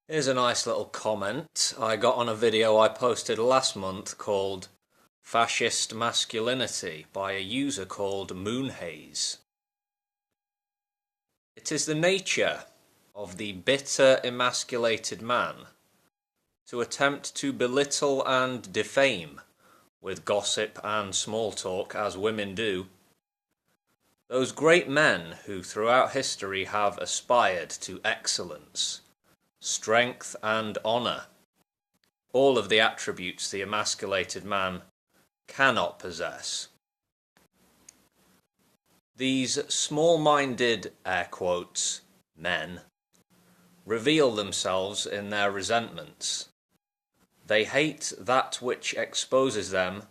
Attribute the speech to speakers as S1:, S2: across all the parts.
S1: Here's a nice little comment I got on a video I posted last month called Fascist Masculinity by a user called Moonhaze. It is the nature of the bitter emasculated man to attempt to belittle and defame, with gossip and small talk as women do, those great men who throughout history have aspired to excellence, strength and honour, all of the attributes the emasculated man cannot possess. These small-minded, air quotes, men reveal themselves in their resentments. They hate that which exposes them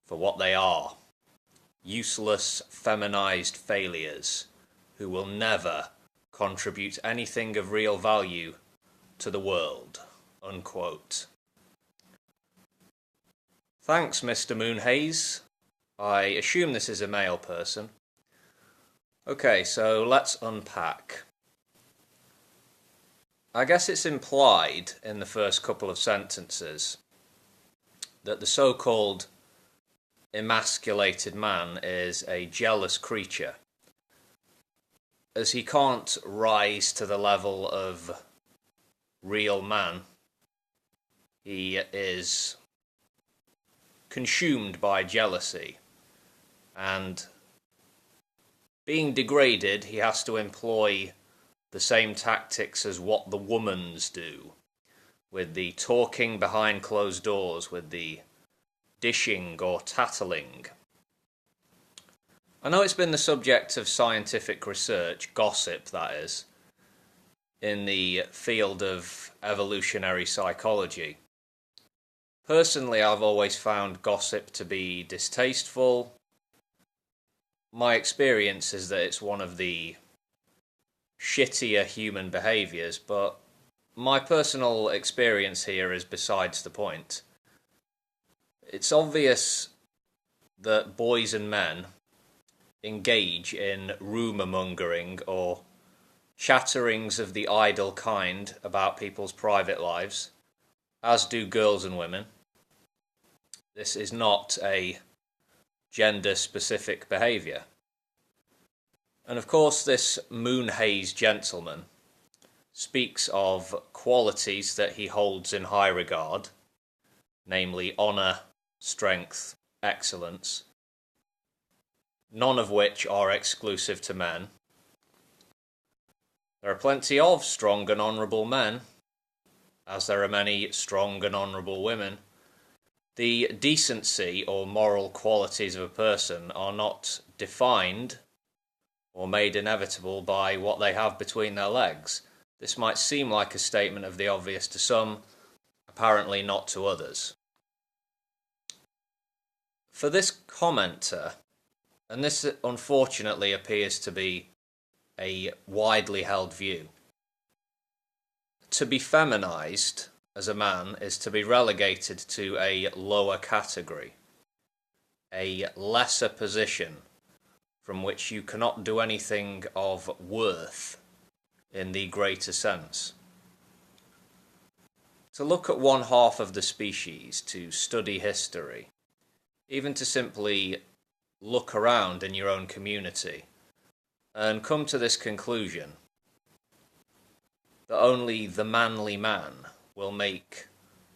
S1: for what they are, useless, feminized failures who will never contribute anything of real value to the world, unquote. Thanks, Mr. Moonhaze. I assume this is a male person. Okay, so let's unpack. I guess it's implied in the first couple of sentences that the so-called emasculated man is a jealous creature, as he can't rise to the level of real man. He is consumed by jealousy, and being degraded, he has to employ the same tactics as what the womans do, with the talking behind closed doors, with the dishing or tattling. I know it's been the subject of scientific research, gossip that is, in the field of evolutionary psychology. Personally, I've always found gossip to be distasteful. My experience is that it's one of the shittier human behaviours, but my personal experience here is besides the point. It's obvious that boys and men engage in rumour-mongering or chatterings of the idle kind about people's private lives, as do girls and women. This is not a gender-specific behaviour. And of course this Moonhaze gentleman speaks of qualities that he holds in high regard, namely honour, strength, excellence, none of which are exclusive to men. There are plenty of strong and honourable men, as there are many strong and honourable women. The decency or moral qualities of a person are not defined or made inevitable by what they have between their legs. This might seem like a statement of the obvious to some, apparently not to others. For this commenter, and this unfortunately appears to be a widely held view, to be feminized as a man is to be relegated to a lower category, a lesser position from which you cannot do anything of worth in the greater sense. To look at one half of the species, to study history, even to simply look around in your own community and come to this conclusion that only the manly man will make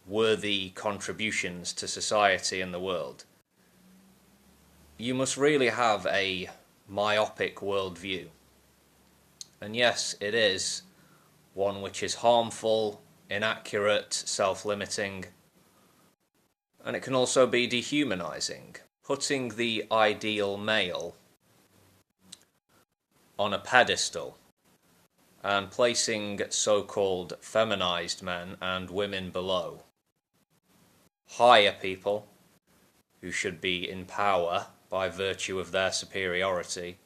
S1: worthy contributions to society and the world, you must really have a myopic worldview. And yes, it is one which is harmful, inaccurate, self-limiting, and it can also be dehumanizing, putting the ideal male on a pedestal and placing so-called feminized men and women below. Higher people, who should be in power by virtue of their superiority,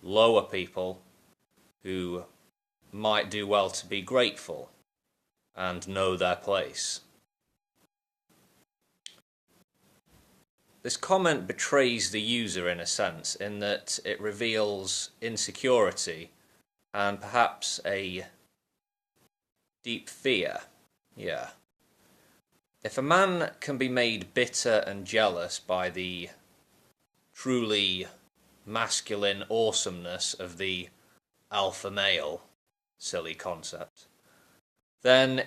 S1: lower people, who might do well to be grateful and know their place. This comment betrays the user in a sense, in that it reveals insecurity and perhaps a Deep fear. Yeah. If a man can be made bitter and jealous by the truly masculine awesomeness of the alpha male, silly concept, then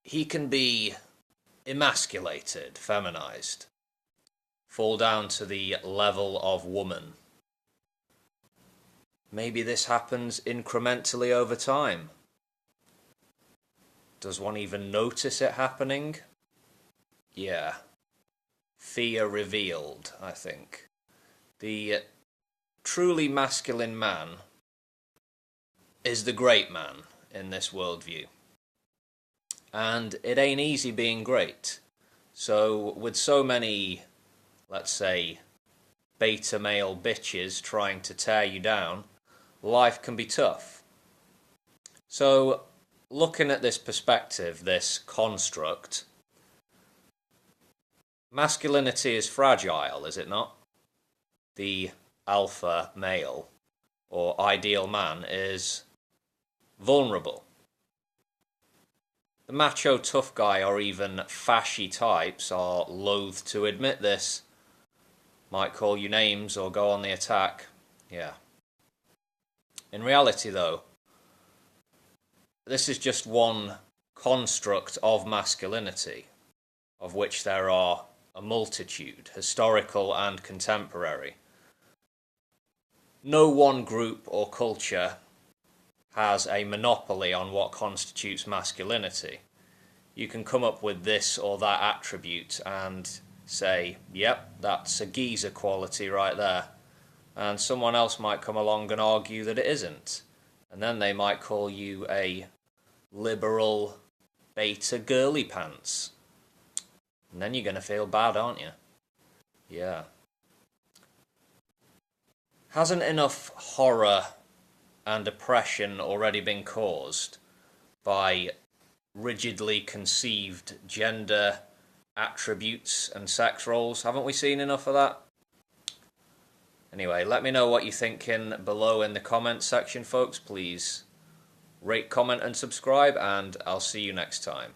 S1: he can be emasculated, feminized, fall down to the level of woman. Maybe this happens incrementally over time. Does one even notice it happening? Yeah. Fear revealed, I think. The truly masculine man is the great man in this worldview. And it ain't easy being great. So with so many, let's say, beta male bitches trying to tear you down, life can be tough. So looking at this perspective, this construct, masculinity is fragile, is it not? The alpha male or ideal man is vulnerable. The macho tough guy or even fashy types are loath to admit this. Might call you names or go on the attack. Yeah. In reality though, this is just one construct of masculinity, of which there are a multitude, historical and contemporary. No one group or culture has a monopoly on what constitutes masculinity. You can come up with this or that attribute and say, yep, that's a geezer quality right there. And someone else might come along and argue that it isn't. And then they might call you a liberal beta girly pants. And then you're going to feel bad, aren't you? Yeah. Hasn't enough horror and oppression already been caused by rigidly conceived gender attributes and sex roles? Haven't we seen enough of that? Anyway, let me know what you're thinking below in the comments section, folks. Please rate, comment and subscribe, and I'll see you next time.